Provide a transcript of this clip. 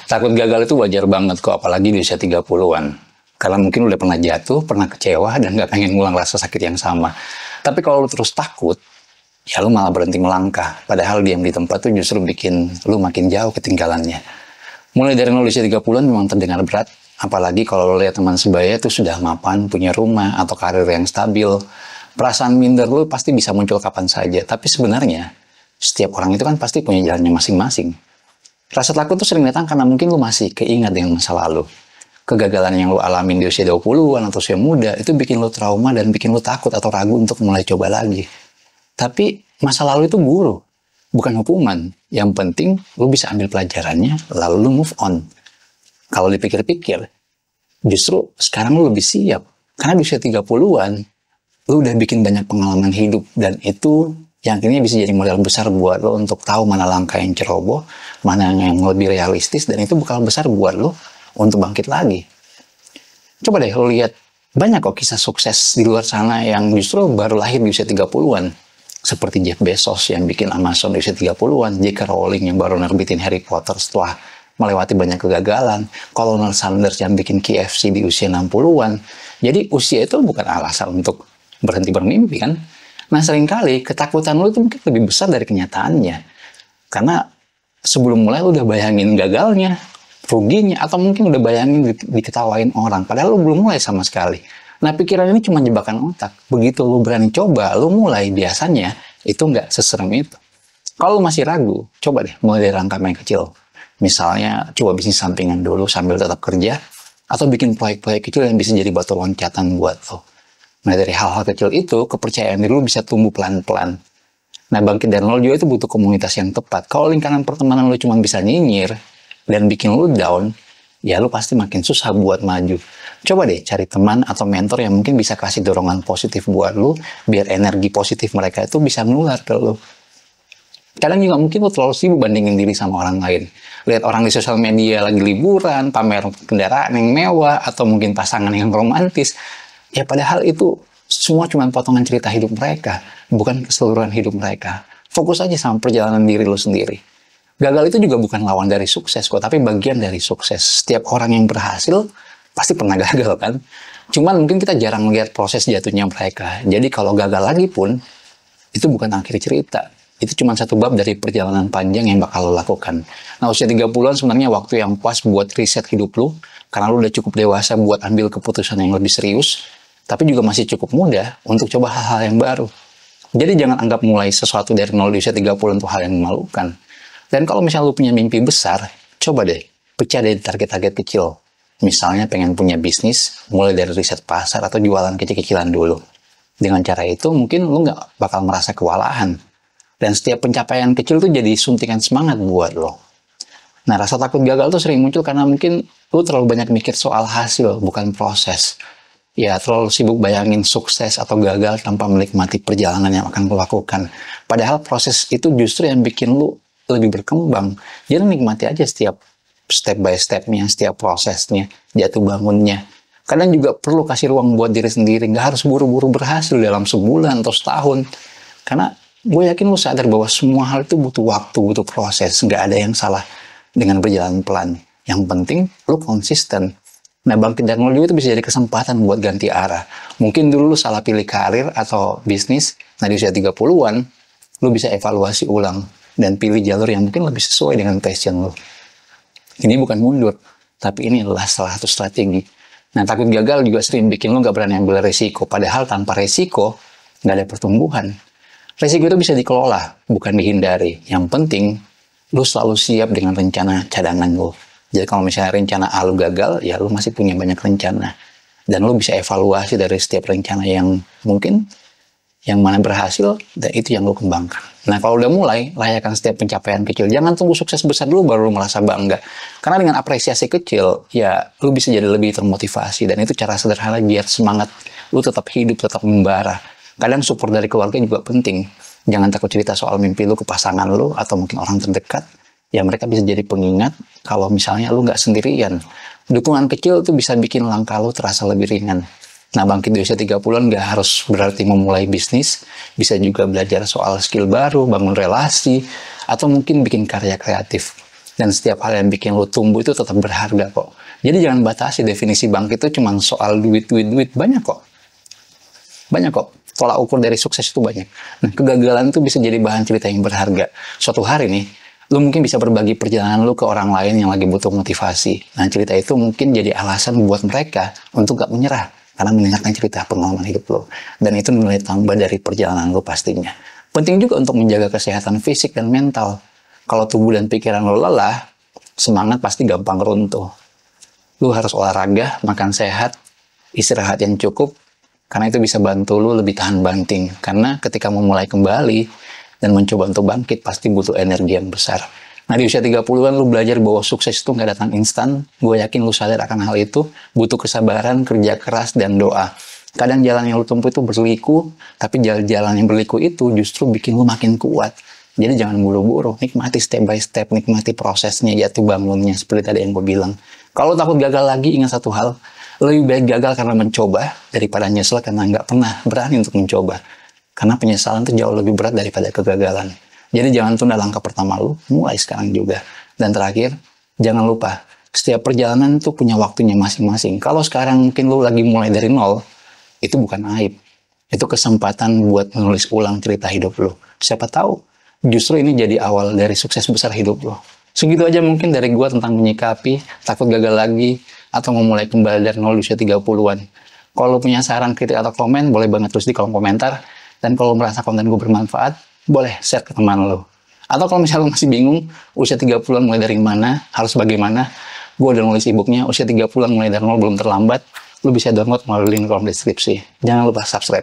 Takut gagal itu wajar banget kok, apalagi di usia 30-an. Karena mungkin udah pernah jatuh, pernah kecewa, dan gak pengen ngulang rasa sakit yang sama. Tapi kalau lu terus takut, ya lu malah berhenti melangkah. Padahal diam di tempat tuh justru bikin lu makin jauh ketinggalannya. Mulai dari 0 usia 30-an memang terdengar berat. Apalagi kalau lu lihat teman sebaya tuh sudah mapan, punya rumah, atau karir yang stabil. Perasaan minder lu pasti bisa muncul kapan saja. Tapi sebenarnya, setiap orang itu kan pasti punya jalannya masing-masing. Rasa takut tuh sering datang karena mungkin lu masih keingat dengan masa lalu. Kegagalan yang lu alamin di usia 20-an atau usia muda itu bikin lu trauma dan bikin lu takut atau ragu untuk mulai coba lagi. Tapi masa lalu itu guru, bukan hukuman. Yang penting lu bisa ambil pelajarannya lalu lu move on. Kalau dipikir-pikir, justru sekarang lu lebih siap. Karena di usia 30-an, lu udah bikin banyak pengalaman hidup dan itu yang akhirnya bisa jadi modal besar buat lo untuk tahu mana langkah yang ceroboh, mana yang lebih realistis, dan itu bakal besar buat lo untuk bangkit lagi. Coba deh lo lihat, banyak kok kisah sukses di luar sana yang justru baru lahir di usia 30-an. Seperti Jeff Bezos yang bikin Amazon di usia 30-an, J.K. Rowling yang baru nerbitin Harry Potter setelah melewati banyak kegagalan, Colonel Sanders yang bikin KFC di usia 60-an. Jadi usia itu bukan alasan untuk berhenti bermimpi kan? Nah seringkali ketakutan lo itu mungkin lebih besar dari kenyataannya. Karena sebelum mulai lo udah bayangin gagalnya, ruginya, atau mungkin udah bayangin diketawain orang, padahal lu belum mulai sama sekali. Nah pikiran ini cuma jebakan otak. Begitu lu berani coba, lu mulai, biasanya itu nggak seserem itu. Kalau lu masih ragu, coba deh mulai dari langkah yang kecil. Misalnya coba bisnis sampingan dulu sambil tetap kerja, atau bikin proyek-proyek kecil yang bisa jadi batu loncatan buat lo. Nah dari hal-hal kecil itu, kepercayaan diri lu bisa tumbuh pelan-pelan. Nah bangkit dari nol juga itu butuh komunitas yang tepat. Kalau lingkaran pertemanan lu cuma bisa nyinyir dan bikin lu down, ya lu pasti makin susah buat maju. Coba deh cari teman atau mentor yang mungkin bisa kasih dorongan positif buat lu, biar energi positif mereka itu bisa menular ke lu. Kadang juga mungkin lu terlalu sibuk bandingin diri sama orang lain. Lihat orang di sosial media lagi liburan, pamer kendaraan yang mewah, atau mungkin pasangan yang romantis. Ya padahal itu semua cuma potongan cerita hidup mereka, bukan keseluruhan hidup mereka. Fokus aja sama perjalanan diri lu sendiri. Gagal itu juga bukan lawan dari sukses kok, tapi bagian dari sukses. Setiap orang yang berhasil pasti pernah gagal kan. Cuman mungkin kita jarang melihat proses jatuhnya mereka. Jadi kalau gagal lagi pun, itu bukan akhir cerita. Itu cuma satu bab dari perjalanan panjang yang bakal lo lakukan. Nah usia 30-an sebenarnya waktu yang pas buat riset hidup lo. Karena lo udah cukup dewasa buat ambil keputusan yang lebih serius. Tapi juga masih cukup muda untuk coba hal-hal yang baru. Jadi jangan anggap mulai sesuatu dari nol di usia 30-an itu hal yang memalukan. Dan kalau misalnya lu punya mimpi besar, coba deh pecah dari target-target kecil. Misalnya pengen punya bisnis, mulai dari riset pasar atau jualan kecil-kecilan dulu. Dengan cara itu mungkin lu nggak bakal merasa kewalahan. Dan setiap pencapaian kecil tuh jadi suntikan semangat buat lo. Nah rasa takut gagal tuh sering muncul karena mungkin lu terlalu banyak mikir soal hasil, bukan proses. Ya terlalu sibuk bayangin sukses atau gagal tanpa menikmati perjalanan yang akan lu lakukan. Padahal proses itu justru yang bikin lu lebih berkembang. Jadi nikmati aja setiap step by stepnya, setiap prosesnya, jatuh bangunnya. Kadang juga perlu kasih ruang buat diri sendiri. Nggak harus buru-buru berhasil dalam sebulan atau setahun. Karena gue yakin lu sadar bahwa semua hal itu butuh waktu, butuh proses. Nggak ada yang salah dengan berjalan pelan. Yang penting lu konsisten. Nah bangkit dari nol juga itu bisa jadi kesempatan buat ganti arah. Mungkin dulu lu salah pilih karir atau bisnis. Nah di usia 30-an, lu bisa evaluasi ulang. Dan pilih jalur yang mungkin lebih sesuai dengan passion lo. Ini bukan mundur, tapi ini adalah salah satu strategi. Nah, takut gagal juga sering bikin lo gak berani ambil resiko. Padahal tanpa resiko, gak ada pertumbuhan. Resiko itu bisa dikelola, bukan dihindari. Yang penting, lo selalu siap dengan rencana cadangan lo. Jadi kalau misalnya rencana A lo gagal, ya lo masih punya banyak rencana. Dan lo bisa evaluasi dari setiap rencana yang mungkin yang mana berhasil, dan itu yang lo kembangkan. Nah, kalau udah mulai, rayakan setiap pencapaian kecil. Jangan tunggu sukses besar dulu baru lo merasa bangga. Karena dengan apresiasi kecil, ya lo bisa jadi lebih termotivasi. Dan itu cara sederhana biar semangat lo tetap hidup, tetap membara. Kadang support dari keluarga juga penting. Jangan takut cerita soal mimpi lo ke pasangan lo, atau mungkin orang terdekat. Ya mereka bisa jadi pengingat kalau misalnya lo nggak sendirian. Dukungan kecil itu bisa bikin langkah lo terasa lebih ringan. Nah, bangkit di usia 30-an nggak harus berarti memulai bisnis. Bisa juga belajar soal skill baru, bangun relasi, atau mungkin bikin karya kreatif. Dan setiap hal yang bikin lo tumbuh itu tetap berharga kok. Jadi jangan batasi definisi bangkit itu cuma soal duit. Banyak kok. Banyak kok. Tolak ukur dari sukses itu banyak. Nah, kegagalan itu bisa jadi bahan cerita yang berharga. Suatu hari nih, lo mungkin bisa berbagi perjalanan lo ke orang lain yang lagi butuh motivasi. Nah, cerita itu mungkin jadi alasan buat mereka untuk gak menyerah. Karena mendengarkan cerita pengalaman hidup lo. Dan itu nilai tambah dari perjalanan lo pastinya. Penting juga untuk menjaga kesehatan fisik dan mental. Kalau tubuh dan pikiran lo lelah, semangat pasti gampang runtuh. Lo harus olahraga, makan sehat, istirahat yang cukup, karena itu bisa bantu lo lebih tahan banting. Karena ketika memulai kembali dan mencoba untuk bangkit, pasti butuh energi yang besar. Nah, di usia 30-an lo belajar bahwa sukses itu nggak datang instan. Gue yakin lo sadar akan hal itu, butuh kesabaran, kerja keras, dan doa. Kadang jalan yang lo tempuh itu berliku, tapi jalan yang berliku itu justru bikin lo makin kuat. Jadi jangan buru-buru, nikmati step by step, nikmati prosesnya, jatuh bangunnya, seperti tadi yang gue bilang. Kalau takut gagal lagi, ingat satu hal, lebih baik gagal karena mencoba, daripada nyesel karena nggak pernah berani untuk mencoba. Karena penyesalan itu jauh lebih berat daripada kegagalan. Jadi jangan tunda langkah pertama lu, mulai sekarang juga. Dan terakhir, jangan lupa, setiap perjalanan itu punya waktunya masing-masing. Kalau sekarang mungkin lu lagi mulai dari nol, itu bukan aib. Itu kesempatan buat menulis ulang cerita hidup lu. Siapa tahu, justru ini jadi awal dari sukses besar hidup lo. Segitu aja mungkin dari gue tentang menyikapi, takut gagal lagi, atau memulai kembali dari nol di usia 30-an. Kalau punya saran, kritik, atau komen, boleh banget tulis di kolom komentar. Dan kalau merasa konten gue bermanfaat, boleh share ke teman lo. Atau kalau misalnya lo masih bingung, usia 30-an mulai dari mana, harus bagaimana, gue udah nulis e-booknya, usia 30-an mulai dari nol belum terlambat. Lo bisa download melalui link kolom deskripsi. Jangan lupa subscribe.